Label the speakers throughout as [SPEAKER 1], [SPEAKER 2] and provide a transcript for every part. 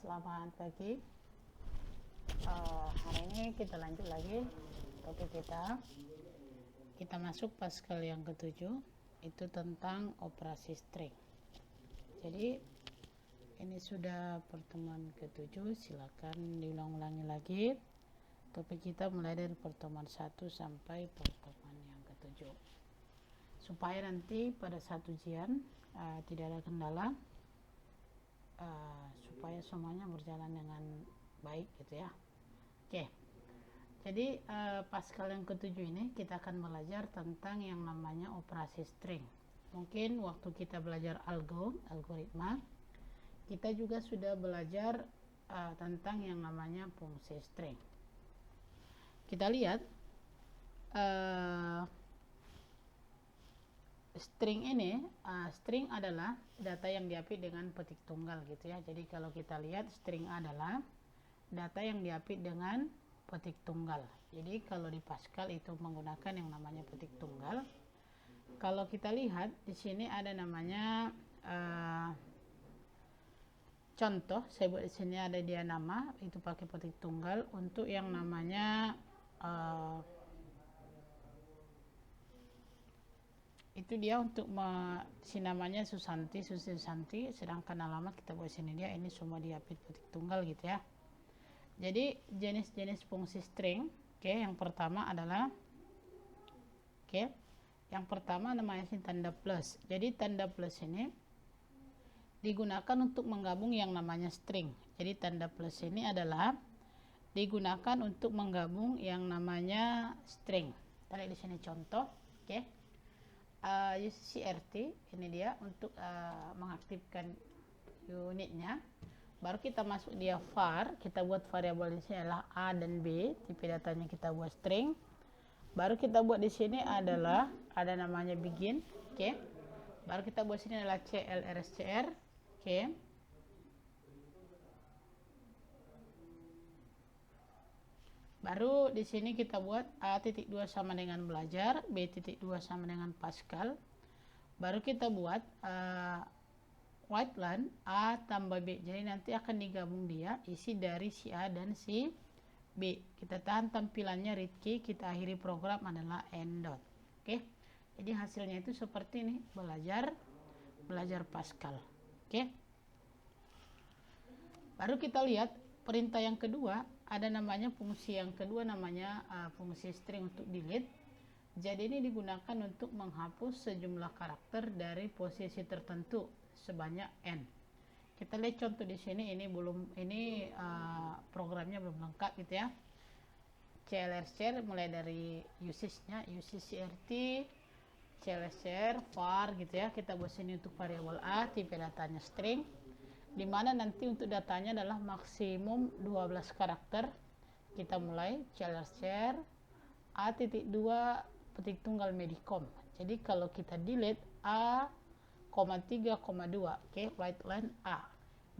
[SPEAKER 1] Selamat pagi. Hari ini kita lanjut lagi topik kita. Kita masuk Pascal yang ketujuh, itu tentang operasi string. Jadi ini sudah pertemuan ketujuh, silakan diulang-ulangi lagi. Topik kita mulai dari pertemuan 1 sampai pertemuan yang ketujuh. Supaya nanti pada saat ujian tidak ada kendala. Supaya semuanya berjalan dengan baik gitu ya. Oke. Jadi Pascal yang ketujuh ini kita akan belajar tentang yang namanya operasi string. Mungkin waktu kita belajar algoritma, kita juga sudah belajar tentang yang namanya fungsi string. Kita lihat string ini, string adalah data yang diapit dengan petik tunggal gitu ya. Jadi kalau kita lihat string adalah data yang diapit dengan petik tunggal. Jadi kalau di Pascal itu menggunakan yang namanya petik tunggal. Kalau kita lihat di sini ada namanya contoh, saya buat di sini ada dia nama, itu pakai petik tunggal. Untuk yang namanya itu dia untuk si namanya Susanti, sedangkan alamat kita buat sini dia, ini semua diapit petik tunggal gitu ya. Jadi jenis-jenis fungsi string, yang pertama adalah yang pertama namanya tanda plus. Jadi tanda plus ini digunakan untuk menggabung yang namanya string. Jadi tanda plus ini adalah digunakan untuk menggabung yang namanya string. Kita lihat di sini contoh, UCRT ini dia untuk mengaktifkan unitnya. Baru kita masuk dia var, kita buat variabel di sini adalah A dan B, tipe datanya kita buat string. Baru kita buat di sini adalah ada namanya begin, Baru kita buat sini adalah CLRSCR, Baru di sini kita buat A.2 sama dengan belajar, B.2 sama dengan Pascal. Baru kita buat white line A tambah B. Jadi nanti akan digabung dia isi dari si A dan si B. Kita tahan tampilannya read key, kita akhiri program adalah end dot. Jadi hasilnya itu seperti ini, belajar Pascal. Baru kita lihat perintah yang kedua, ada namanya fungsi yang kedua namanya fungsi string untuk delete. Jadi ini digunakan untuk menghapus sejumlah karakter dari posisi tertentu sebanyak n. Kita lihat contoh di sini, ini programnya belum lengkap gitu ya. CLRCR mulai dari usage-nya, UCCRT, CLRCR, var gitu ya. Kita buat sini untuk variabel A, tipe datanya string, di mana nanti untuk datanya adalah maksimum 12 karakter. Kita mulai CLRCR A.2 petik tunggal medicom. Jadi kalau kita delete A,3,2, white line A.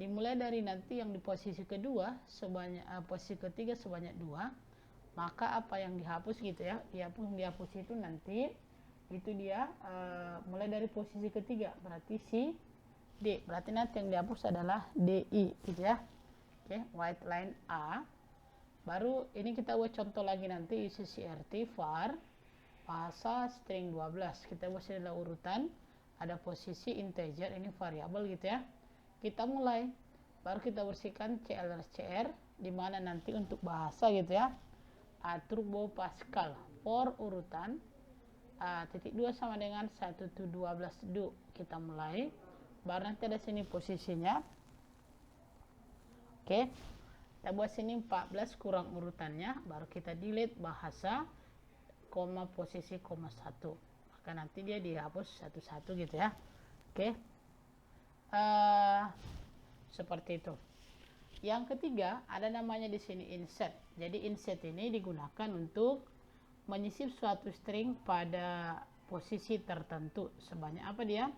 [SPEAKER 1] Dimulai dari nanti yang di posisi kedua sebanyak posisi ketiga sebanyak 2, maka apa yang dihapus gitu ya, dihapus itu nanti itu dia mulai dari posisi ketiga, berarti si D, berarti nanti yang dihapus adalah DI gitu ya. White line A. Baru ini kita buat contoh lagi nanti UCCRT var bahasa string 12. Kita buat sini adalah urutan, ada posisi integer, ini variabel gitu ya. Kita mulai, baru kita bersihkan CLRCR, di mana nanti untuk bahasa gitu ya, turbo Pascal for urutan A.2 sama dengan 1 to 12 do. Kita mulai, baru nanti ada sini posisinya. Kita buat sini 14 kurang urutannya, baru kita delete bahasa, posisi, 1. Maka nanti dia dihapus satu-satu gitu ya. Seperti itu. Yang ketiga ada namanya di sini insert. Jadi insert ini digunakan untuk menyisip suatu string pada posisi tertentu sebanyak apa dia?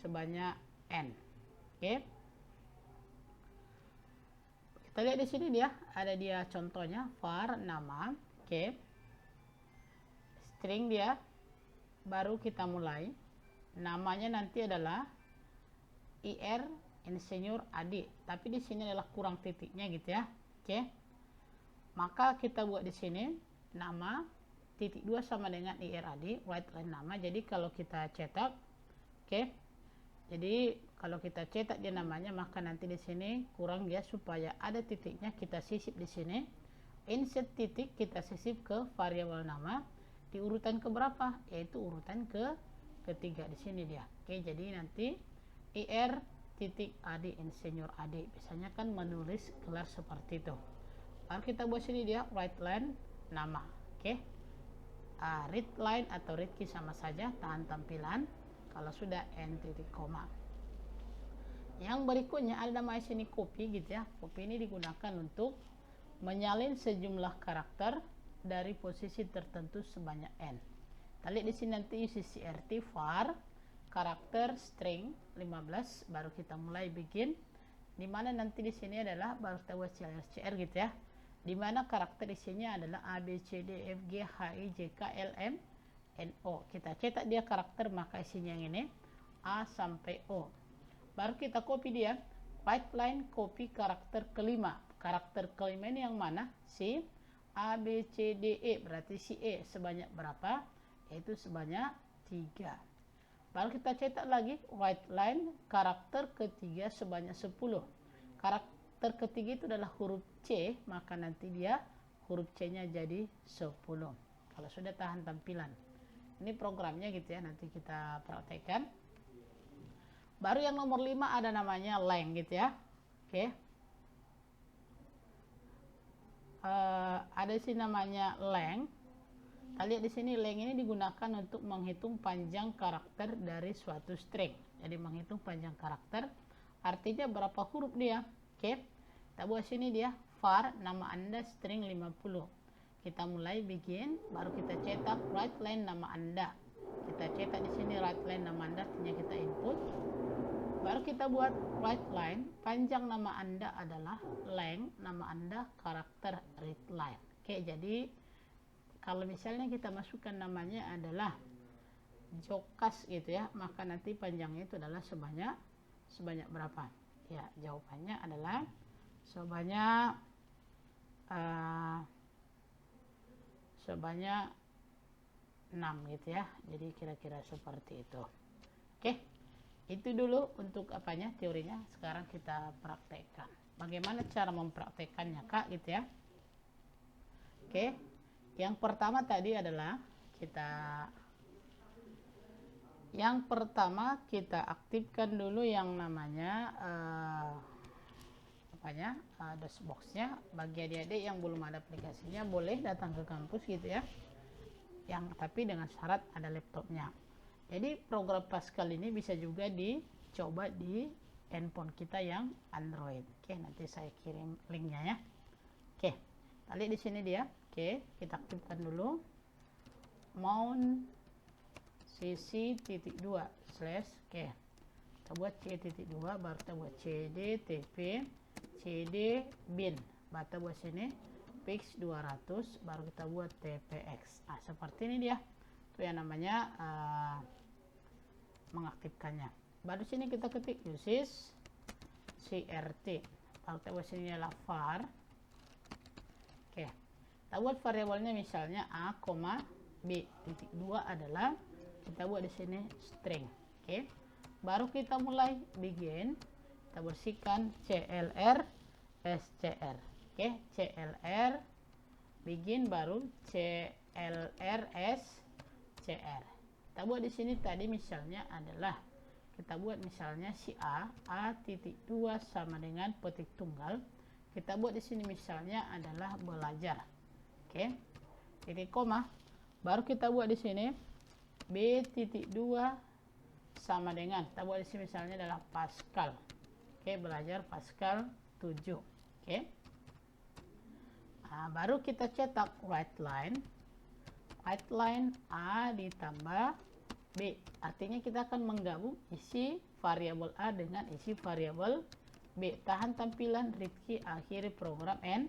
[SPEAKER 1] Sebanyak n. Kita lihat di sini dia ada dia contohnya var nama, string dia. Baru kita mulai, namanya nanti adalah ir insinyur AD, tapi di sini adalah kurang titiknya gitu ya. Oke. Maka kita buat di sini nama titik 2 sama dengan IRAD, white line nama. Jadi kalau kita cetak, oke. Jadi kalau kita cetak dia namanya, maka nanti di sini kurang dia supaya ada titiknya, kita sisip di sini. Insert titik, kita sisip ke variabel nama di urutan keberapa? Yaitu urutan ketiga di sini dia. Oke, jadi nanti IR titik AD, insinyur AD. Biasanya kan menulis kelas seperti itu. Lalu kita buat sini dia right line nama. Oke. Read line atau read key sama saja, tahan tampilan. Kalau sudah n titik koma. Yang berikutnya ada nama sini copy gitu ya. Copy ini digunakan untuk menyalin sejumlah karakter dari posisi tertentu sebanyak n. Kita lihat di sini nanti isi CRT var karakter string 15, baru kita mulai bikin. Dimana nanti di sini adalah baru kita buat CR gitu ya. Dimana karakter isinya adalah A, B, C, D, F, G, H, I, J, K, L, M, N, O. Kita cetak dia karakter, maka isinya yang ini A sampai O. Baru kita copy dia, right line copy karakter kelima. Karakter kelima ini yang mana? Si A, B, C, D, E. Berarti si E sebanyak berapa? Yaitu sebanyak 3. Baru kita cetak lagi right line karakter ketiga sebanyak 10. Karakter ketiga itu adalah huruf C, maka nanti dia huruf C-nya jadi 10. Kalau sudah tahan tampilan. Ini programnya gitu ya, nanti kita praktekkan. Baru yang nomor 5 ada namanya length gitu ya. Oke. Ada sih namanya length. Kita lihat di sini length ini digunakan untuk menghitung panjang karakter dari suatu string. Jadi menghitung panjang karakter, artinya berapa huruf dia. Oke. Kita buat sini dia var nama Anda string 50. Kita mulai bikin, baru kita cetak right line nama Anda. Kita cetak di sini right line nama Anda, artinya kita input. Baru kita buat right line, panjang nama Anda adalah length nama Anda karakter read line. Oke, jadi kalau misalnya kita masukkan namanya adalah Jokas gitu ya, maka nanti panjangnya itu adalah sebanyak berapa? Ya, jawabannya adalah sebanyak 6 gitu ya. Jadi kira-kira seperti itu. Oke. Itu dulu untuk apanya teorinya. Sekarang kita praktekkan. Bagaimana cara mempraktekannya, Kak, gitu ya. Oke. Yang pertama tadi adalah kita aktifkan dulu yang namanya dashbox-nya. Bagi adik-adik yang belum ada aplikasinya boleh datang ke kampus gitu ya. Tapi dengan syarat ada laptopnya. Jadi program Pascal ini bisa juga dicoba di handphone kita yang Android. Oke, nanti saya kirim linknya ya. Oke, kita lihat di sini dia. Oke, kita aktifkan dulu. Mount cc.2 slash. Oke, kita buat c.2, baru kita buat cd tp cd bin. Baru kita buat sini pix 200, baru kita buat tpx. Nah, seperti ini dia. Itu yang namanya mengaktifkannya. Baru sini kita ketik uses crt. Baru kita buat sini adalah var. Oke. Kita buat variabelnya misalnya a, b. Titik 2 adalah kita buat di sini string. Oke. Baru kita mulai begin. Kita bersihkan clr scr. Oke, clr begin baru clr scr. Kita buat di sini tadi misalnya adalah kita buat misalnya si a titik 2 sama dengan petik tunggal. Kita buat di sini misalnya adalah belajar. Oke. Titik koma. Baru kita buat di sini b titik 2 sama dengan kita buat di sini misalnya adalah Pascal. Oke, belajar Pascal 7. Oke. Nah, baru kita cetak right line A ditambah B. Artinya kita akan menggabung isi variabel A dengan isi variabel B. Tahan tampilan, read key, akhiri program, end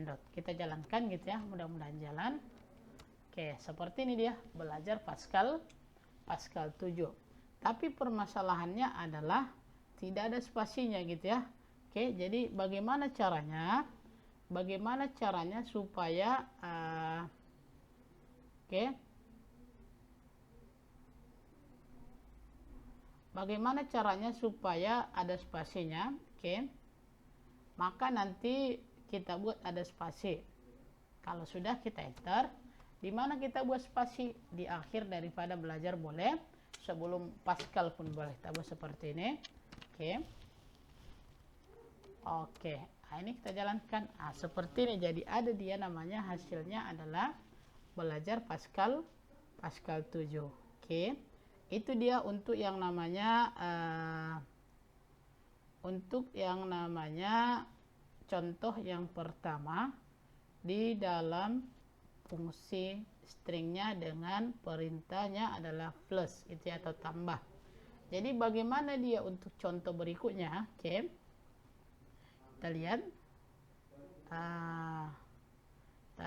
[SPEAKER 1] dot. Kita jalankan gitu ya, mudah-mudahan jalan. Oke, seperti ini dia, belajar Pascal 7. Tapi permasalahannya adalah tidak ada spasinya gitu ya. Oke, jadi bagaimana caranya? Bagaimana caranya supaya bagaimana caranya supaya ada spasinya? Oke. Maka nanti kita buat ada spasi. Kalau sudah kita enter, di mana kita buat spasi? Di akhir daripada belajar boleh, sebelum Pascal pun boleh. Kita buat seperti ini. Oke. Oke. Nah, ini kita jalankan. Nah, seperti ini. Jadi ada dia namanya, hasilnya adalah belajar Pascal 7. Oke. Itu dia untuk yang namanya contoh yang pertama di dalam fungsi stringnya dengan perintahnya adalah plus itu atau tambah. Jadi bagaimana dia untuk contoh berikutnya? Oke. Kita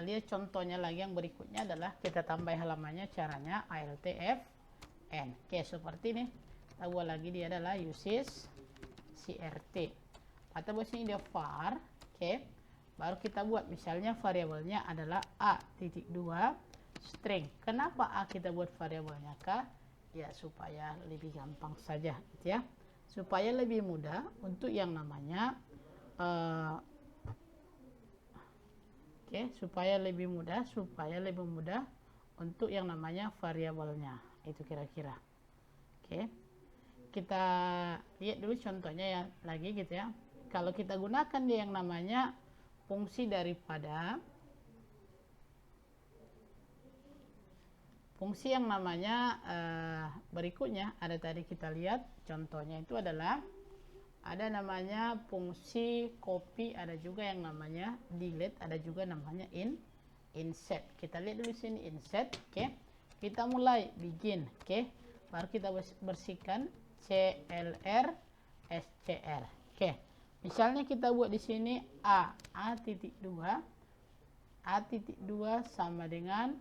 [SPEAKER 1] lihat contohnya lagi yang berikutnya adalah kita tambah halamannya, caranya altfn. Oke, seperti ini. Kita buat lagi, dia adalah uses crt atau sini dia var. Oke, baru kita buat misalnya variabelnya adalah a.2 string. Kenapa a kita buat variabelnya k? Ya supaya lebih gampang saja gitu ya, supaya lebih mudah untuk yang namanya supaya lebih mudah untuk yang namanya variabelnya. Itu kira-kira. Oke. Kita lihat dulu contohnya ya lagi gitu ya. Kalau kita gunakan dia yang namanya fungsi daripada fungsi yang namanya berikutnya, ada tadi kita lihat contohnya itu adalah ada namanya fungsi copy, ada juga yang namanya delete, ada juga namanya insert. Kita lihat dulu sini insert. Oke. Kita mulai begin. Oke. Baru kita bersihkan clr scr. Oke. Misalnya kita buat di sini a.2 sama dengan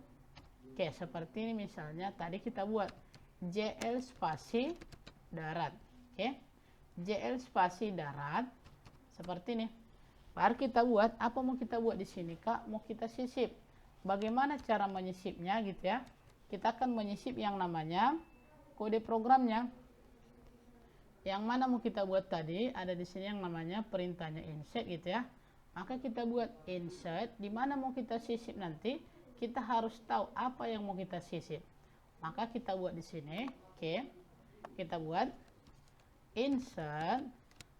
[SPEAKER 1] seperti ini misalnya. Tadi kita buat jl spasi darat. Oke. JL spasi darat seperti ini. Baru kita buat apa mau kita buat di sini, Kak? Mau kita sisip. Bagaimana cara menyisipnya gitu ya? Kita akan menyisip yang namanya kode programnya. Yang mana mau kita buat tadi? Ada di sini yang namanya perintahnya insert gitu ya. Maka kita buat insert, di mana mau kita sisip nanti, kita harus tahu apa yang mau kita sisip. Maka kita buat di sini, oke. Kita buat insert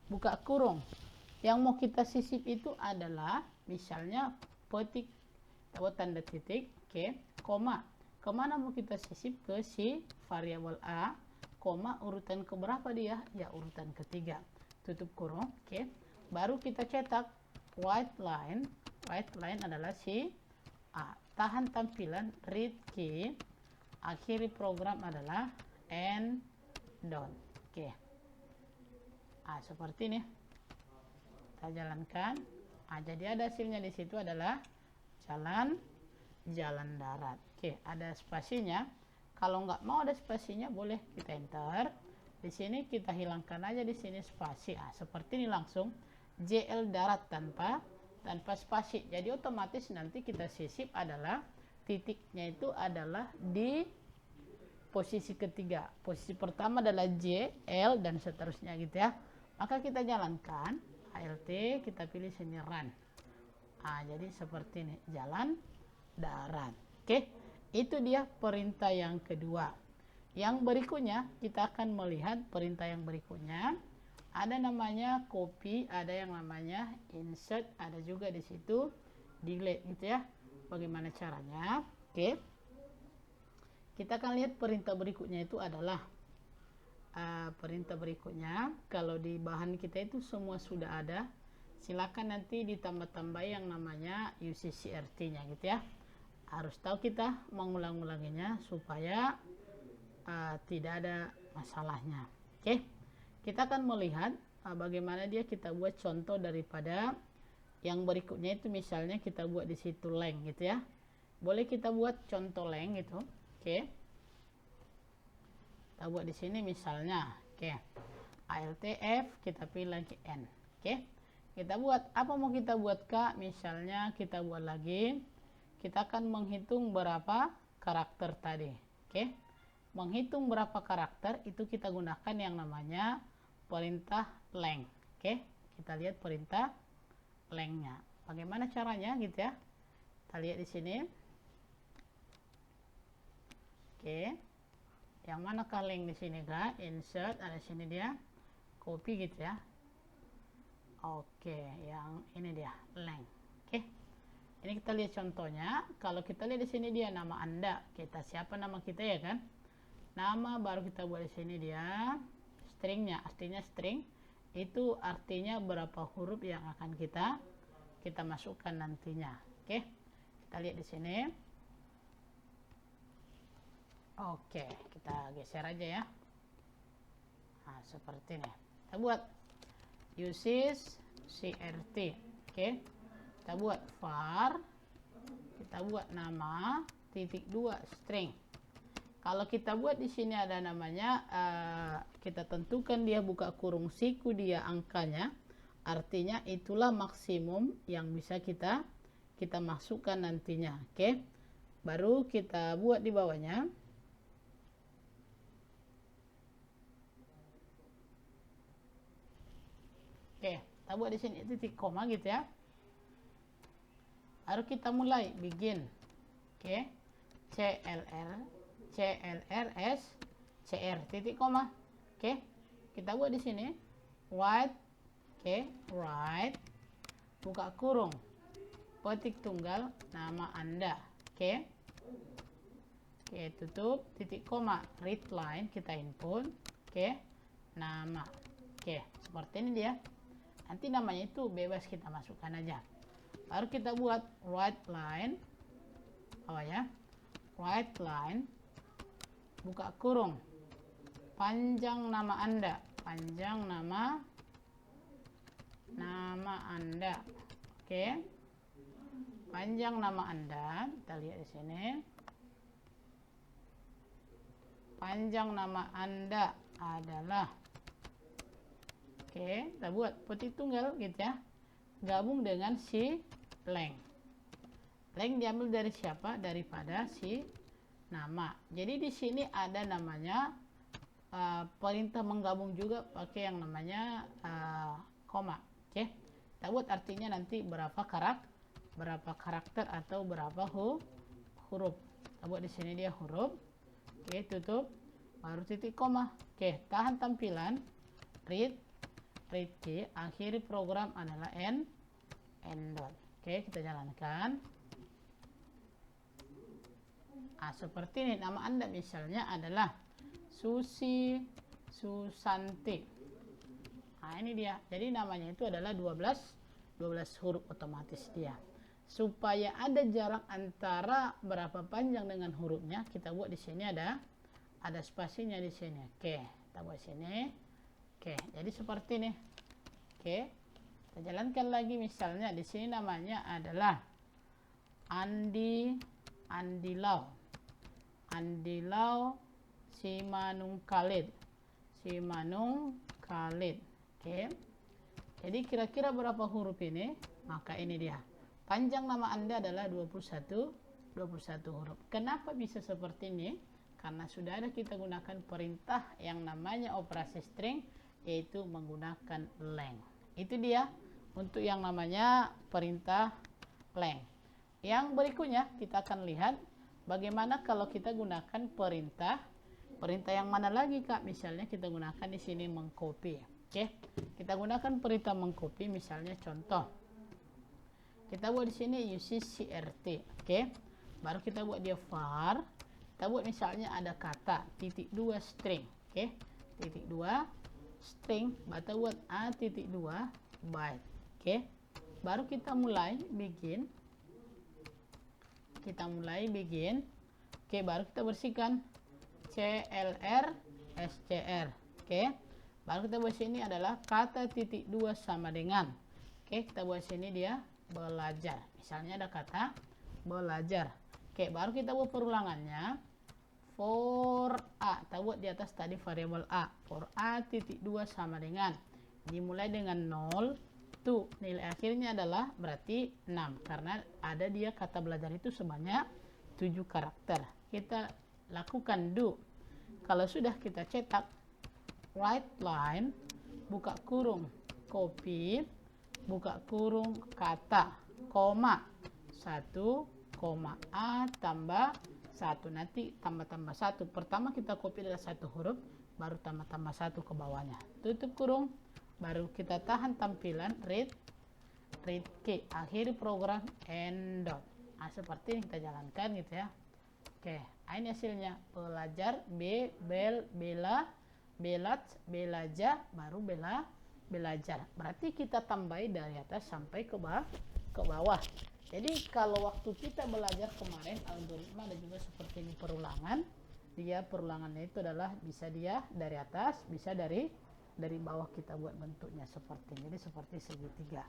[SPEAKER 1] buka kurung. Yang mau kita sisip itu adalah misalnya petik, kita buat tanda titik, oke, koma. Kemana mau kita sisip? Ke si variabel a, koma, urutan keberapa dia? Ya urutan ketiga. Tutup kurung, oke. Baru kita cetak white line. White line adalah si a. Tahan tampilan, read key, akhiri program adalah end done. Oke. Seperti ini. Kita jalankan. Jadi ada hasilnya di situ adalah jalan darat. Oke, ada spasinya. Kalau nggak mau ada spasinya boleh kita enter. Di sini kita hilangkan aja di sini spasi. Seperti ini langsung JL darat tanpa spasi. Jadi otomatis nanti kita sisip adalah titiknya itu adalah di posisi ketiga. Posisi pertama adalah J, L dan seterusnya gitu ya. Maka kita jalankan ALT, kita pilih sini run. Jadi seperti ini, jalan darat. Oke, itu dia perintah yang kedua. Yang berikutnya kita akan melihat perintah yang berikutnya. Ada namanya copy, ada yang namanya insert, ada juga di situ delete gitu ya. Bagaimana caranya? Oke. Kita akan lihat perintah berikutnya itu adalah perintah berikutnya. Kalau di bahan kita itu semua sudah ada, silakan nanti ditambah-tambah yang namanya UCCRT-nya gitu ya. Harus tahu kita mengulang-ulanginya supaya tidak ada masalahnya. Oke, kita akan melihat bagaimana dia kita buat contoh daripada yang berikutnya itu. Misalnya kita buat di situ length gitu ya. Boleh kita buat contoh length gitu. Oke. Kita buat di sini misalnya, oke. ALTF, kita pilih lagi N. Oke, kita buat apa mau kita buat Kak? Misalnya kita buat lagi, kita akan menghitung berapa karakter tadi. Oke, menghitung berapa karakter itu kita gunakan yang namanya perintah length. Oke, kita lihat perintah length-nya. Bagaimana caranya gitu ya? Kita lihat di sini. Oke, yang manakah length di sini Kak? Insert, ada sini dia. Copy gitu ya. Oke, yang ini dia length. Oke, ini kita lihat contohnya. Kalau kita lihat di sini dia nama Anda, kita siapa nama kita ya kan? Nama baru kita buat di sini dia stringnya, artinya string itu artinya berapa huruf yang akan kita masukkan nantinya. Oke, kita lihat di sini. Oke, kita geser aja ya. Nah, seperti ini. Kita buat uses CRT. Oke, kita buat var, kita buat nama .2 string. Kalau kita buat di sini ada namanya, kita tentukan dia buka kurung siku dia angkanya, artinya itulah maksimum yang bisa kita masukkan nantinya. Oke, baru kita buat di bawahnya. Oke, kita buat di sini titik koma gitu ya. Baru kita mulai begin. Oke, CLRS CR titik koma. Oke, kita buat di sini write. Oke, write buka kurung petik tunggal nama Anda. Oke, tutup titik koma read line, kita input. Oke, nama. Oke, seperti ini dia. Nanti namanya itu bebas kita masukkan aja. Baru kita buat write line, ya, write line buka kurung panjang nama Anda, panjang nama Anda. Oke, panjang nama Anda, kita lihat di sini. Panjang nama Anda adalah, oke, kita buat petik tunggal gitu ya, gabung dengan si length. Length diambil dari siapa? Daripada si nama. Jadi di sini ada namanya perintah menggabung juga pakai yang namanya koma. Oke, kita buat artinya nanti berapa karakter atau berapa huruf. Kita buat di sini dia huruf. Oke, tutup, baru titik koma. Oke, tahan tampilan, read key, akhiri program adalah end dot. Oke, kita jalankan. Seperti ini nama Anda misalnya adalah Susanti. Ini dia. Jadi namanya itu adalah 12 huruf otomatis dia. Supaya ada jarak antara berapa panjang dengan hurufnya, kita buat di sini ada spasinya di sini. Oke, kita buat sini. Oke, jadi seperti ini. Oke, kita jalankan lagi. Misalnya di sini namanya adalah Andi Lau Simanung Khalid. Oke, jadi kira-kira berapa huruf ini? Maka ini dia. Panjang nama Anda adalah 21 huruf. Kenapa bisa seperti ini? Karena sudah ada kita gunakan perintah yang namanya operasi string, yaitu menggunakan length. Itu dia untuk yang namanya perintah length. Yang berikutnya kita akan lihat bagaimana kalau kita gunakan perintah yang mana lagi Kak? Misalnya kita gunakan di sini mengcopy. Oke, kita gunakan perintah mengcopy. Misalnya contoh, kita buat di sini uses CRT. Oke, baru kita buat dia var. Kita buat misalnya ada kata .2 string. Oke, .2 string, kita buat A.2 byte. Oke, baru kita mulai begin. Oke, baru kita bersihkan CLR SCR. Oke, baru kita buat sini adalah kata .2 sama dengan. Oke, kita buat sini dia belajar. Misalnya ada kata belajar. Oke, baru kita buat perulangannya for A. kita buat di atas tadi variabel A. For A titik 2 sama dengan, dimulai dengan 0 tuh nilai akhirnya adalah berarti 6, karena ada dia kata belajar itu sebanyak 7 karakter. Kita lakukan do. Kalau sudah kita cetak, write line, buka kurung, copy, buka kurung kata, koma 1, koma A tambah 1, nanti tambah-tambah 1. Pertama kita copy adalah 1 huruf, baru tambah-tambah 1 ke bawahnya. Tutup kurung, baru kita tahan tampilan read key, akhiri program end dot. Nah, seperti ini kita jalankan gitu ya. Oke, ini hasilnya. Belajar belajar baru belajar. Berarti kita tambahi dari atas sampai ke bawah. Jadi kalau waktu kita belajar kemarin algoritma ada juga seperti ini perulangan. Dia perulangannya itu adalah bisa dia dari atas, bisa dari bawah kita buat bentuknya seperti ini. Jadi seperti segitiga.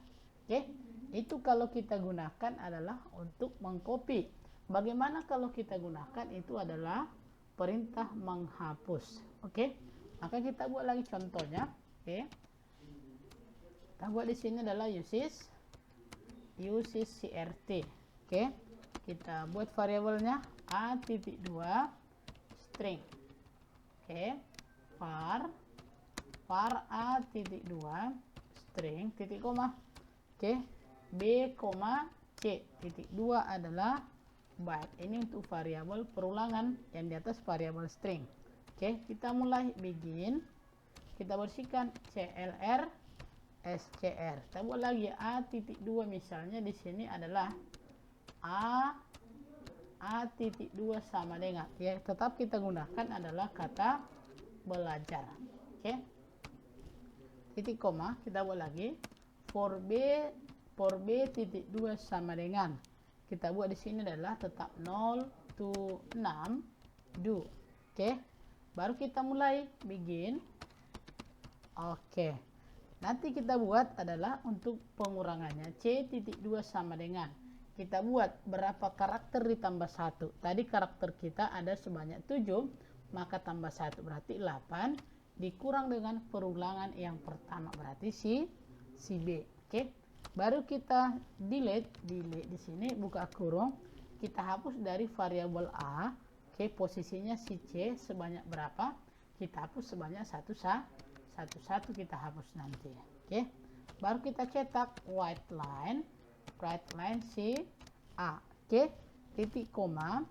[SPEAKER 1] Oke, itu kalau kita gunakan adalah untuk mengcopy. Bagaimana kalau kita gunakan itu adalah perintah menghapus. Oke, maka kita buat lagi contohnya. Oke, kita buat di sini adalah uses crt. Oke, kita buat variabelnya a.2 string. Oke, var a.2 string titik koma. Oke, b, c titik 2 adalah byte. Ini untuk variabel perulangan yang di atas variabel string. Oke, kita mulai begin. Kita bersihkan clr scr. Kita buat lagi a.2 misalnya di sini adalah a.2 sama dengan, ya tetap kita gunakan adalah kata belajar. Oke, titik koma, kita buat lagi for b titik 2 sama dengan, kita buat di sini adalah tetap 0 to 6 do. Oke, baru kita mulai begin. Oke, nanti kita buat adalah untuk pengurangannya c.2 sama dengan, kita buat berapa karakter ditambah 1. Tadi karakter kita ada sebanyak 7, maka tambah 1 berarti 8, dikurang dengan perulangan yang pertama berarti si B. Oke, baru kita delete di sini, buka kurung, kita hapus dari variabel A. Oke, posisinya si C sebanyak berapa, kita hapus sebanyak satu kita hapus nanti. Oke, baru kita cetak write line si A. Oke, titik koma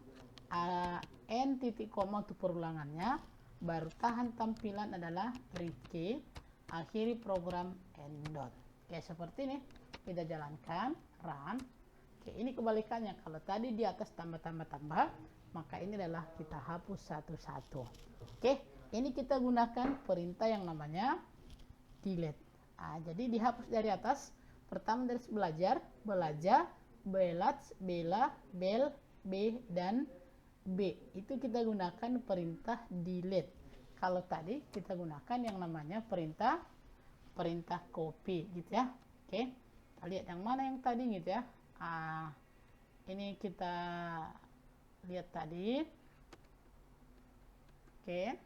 [SPEAKER 1] n titik koma untuk perulangannya, baru tahan tampilan adalah read key, akhiri program end dot. Oke, seperti ini kita jalankan, run. Oke, ini kebalikannya, kalau tadi di atas tambah, maka ini adalah kita hapus satu-satu. Oke, ini kita gunakan perintah yang namanya delete. Jadi dihapus dari atas, pertama dari belajar, b dan b. Itu kita gunakan perintah delete. Kalau tadi kita gunakan yang namanya perintah copy gitu ya. Oke, kita lihat yang mana yang tadi gitu ya. Ini kita lihat tadi. Oke,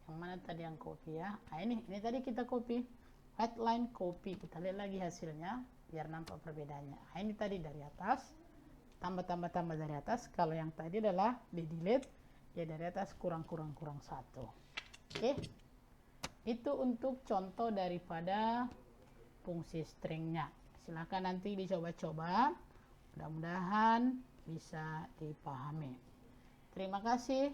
[SPEAKER 1] yang mana tadi yang copy ya. Ini tadi kita copy, headline copy. Kita lihat lagi hasilnya biar nampak perbedaannya. Ini tadi dari atas tambah dari atas. Kalau yang tadi adalah di delete, ya dari atas kurang 1. Oke, itu untuk contoh daripada fungsi stringnya. Silahkan nanti dicoba-coba, mudah-mudahan bisa dipahami. Terima kasih.